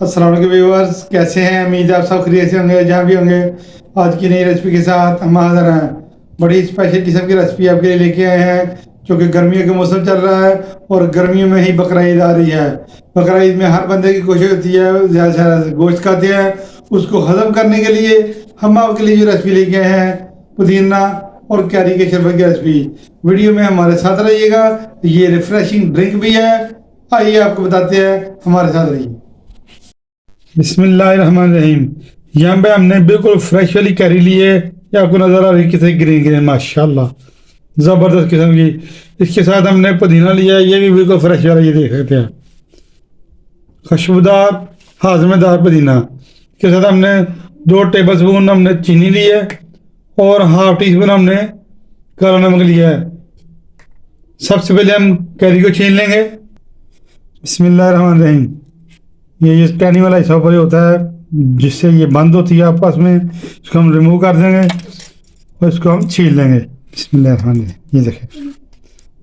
अस्सलाम वालेकुम व्यूअर्स, कैसे हैं? उम्मीद है आप सब खैरियत से होंगे जहाँ भी होंगे। आज की नई रेसिपी के साथ हम हाजिर हैं। बड़ी स्पेशल किस्म की रेसिपी आपके लिए लेके आए हैं, क्योंकि गर्मियों का मौसम चल रहा है और गर्मियों में ही बकरा ईद आ रही है। बकरा ईद में हर बंदे की कोशिश होती है ज़्यादा से ज़्यादा गोश्त खाते हैं, उसको हजम करने के लिए हम आपके लिए जो रेसिपी लेके आए हैं, पुदीना और कैरी के शरबत की रेसिपी। वीडियो में हमारे साथ रहिएगा। ये रिफ्रेशिंग ड्रिंक भी है। आइए आपको बताते हैं, हमारे साथ रहिए। बिस्मिल्लाहिर्रहमानिर्रहीम। यहाँ पे हमने बिल्कुल फ्रेश वाली कैरी ली है। ये आपको नज़र आ रही है कितनी ग्रीन ग्रीन, माशाल्लाह ज़बरदस्त किस्म की। इसके साथ हमने पुदीना लिया है, ये भी बिल्कुल फ्रेश वाला, ये देख सकते हैं, खुशबूदार हाजमेदार पुदीना। इसके साथ हमने 2 टेबल स्पून हमने चीनी ली है और ½ टी स्पून हमने काला नमक लिया है। सबसे पहले हम कैरी को छीन लेंगे। बिस्मिल्लाहिर्रहमानिर्रहीम। ये टहनी वाला हिस्सा ऊपर होता है जिससे ये बंद होती है आपस में, इसको हम रिमूव कर देंगे और इसको हम छील लेंगे। बिस्मिल्लाहिर्रहमानिर्रहीम। ये देखें,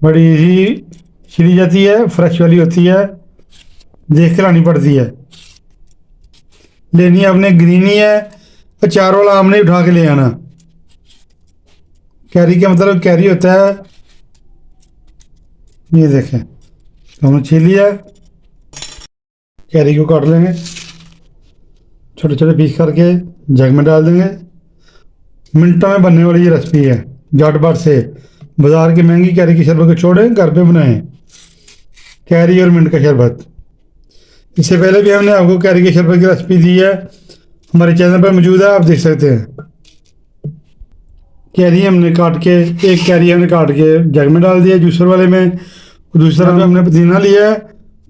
बड़ी इजी छिली जाती है, फ्रेश वाली होती है, देख के लानी पड़ती है। लेनी आपने ग्रीन ही है, अचार वाला हमने उठा के ले आना। कैरी का मतलब कैरी होता है, ये देखें, हमने छील लिया। कैरी को काट लेंगे, छोटे छोटे पीस करके जग में डाल देंगे। मिनटों में बनने वाली ये रेसिपी है, झटपट से। बाजार की महंगी कैरी की शरबत को छोड़ें, घर पे बनाएं कैरी और मिंट का शरबत। इससे पहले भी हमने आपको कैरी के शरबत की रेसिपी दी है, हमारे चैनल पर मौजूद है, आप देख सकते हैं। कैरी हमने काट के, एक कैरी हमने काट के जग में डाल दिया जूसर वाले में। दूसरा में हमने पुदीना लिया है,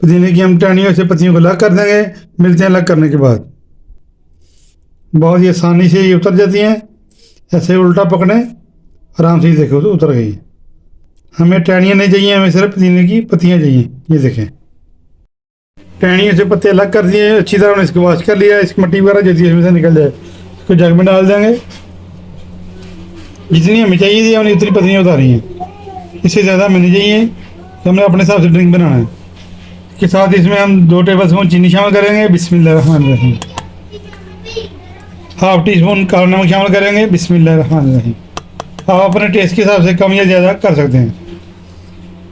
पुदीने की हम टहनियों से पत्तियों को अलग कर देंगे। मिलते हैं अलग करने के बाद। बहुत ही आसानी से ये उतर जाती हैं, ऐसे उल्टा पकड़ें, आराम से ही देखो तो उतर गई। हमें टहनियाँ नहीं चाहिए, हमें सिर्फ पुदीने की पत्तियाँ चाहिए। ये देखें, टहनियों से पत्ते अलग कर दिए, अच्छी तरह हमने इसको वॉश कर लिया। इसकी मट्टी वगैरह जो थी इसमें से निकल जाए, इसको जग में डाल देंगे। जितनी हमें चाहिए थी हमने उतनी पत्तियाँ उतारी हैं, इससे ज़्यादा हमें नहीं चाहिए, तो हमने अपने हिसाब से ड्रिंक बनाना है। के साथ इसमें हम 2 टेबल स्पून चीनी शामिल करेंगे। बिस्मिल्लाहिर्रहमानिर्रहीम। ½ टी स्पून काला नमक शामिल करेंगे। बिस्मिल्लाहिर्रहमानिर्रहीम। आप अपने टेस्ट के हिसाब से कम या ज़्यादा कर सकते हैं।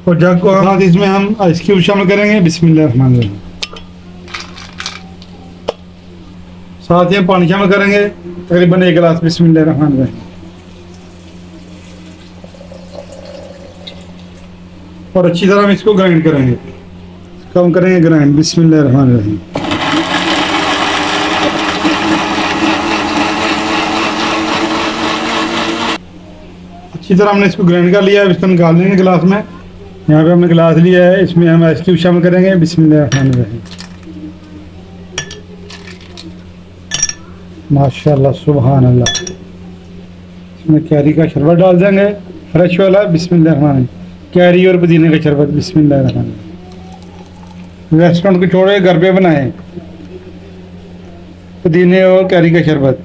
और जग को हम इसमें हम आइस क्यूब शामिल करेंगे। बिस्मिल्लाहिर्रहमानिर्रहीम। साथ ही हम पानी शामिल करेंगे, तकरीबन 1 गिलास। बिस्मिल्लाहिर्रहमानिर्रहीम। और अच्छी तरह हम इसको ग्राइंड करेंगे, कम करेंगे ग्राइंड। बिस्मिल्लाहिर्रहमानिर्रहीम। अच्छी तरह हमने इसको ग्राइंड कर लिया है। इसको निकाल लेंगे गिलास में। यहाँ पे हमने गिलास लिया है, इसमें हम आइस क्यूब शामिल करेंगे। बिस्मिल्लाहिर्रहमानिर्रहीम। माशाल्लाह, सुभान अल्लाह। इसमें कैरी का शरबत डाल देंगे, फ्रेश वाला। बिस्मिल्लाहिर्रहमानिर्रहीम। कैरी और पुदीने का शरबत। बिस्मिल्लाहिर्रहमानिर्रहीम। रेस्टोरेंट को छोड़े, घर पे बनाएं पुदीने और कैरी का शरबत।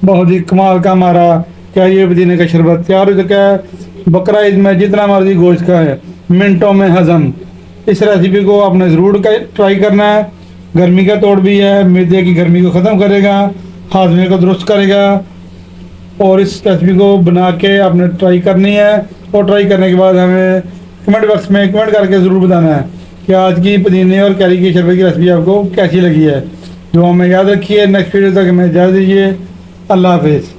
बहुत ही कमाल का हमारा कैरी और पुदीने का शरबत तैयार हो चुका है। बकरा ईद में जितना मर्जी गोश्त का है, मिनटों में हजम। इस रेसिपी को आपने ज़रूर ट्राई करना है। गर्मी का तोड़ भी है, मैदे की गर्मी को ख़त्म करेगा, हाजमे को दुरुस्त करेगा। और इस रेसिपी को बना के आपने ट्राई करनी है, और ट्राई करने के बाद हमें कमेंट बॉक्स में कमेंट करके ज़रूर बताना है कि आज की पुदीने और कैरी की शरबत की रेसिपी आपको कैसी लगी है। जो हमें याद रखिए। नेक्स्ट वीडियो तक हमें इजाज़त दीजिए। अल्लाह हाफिज़।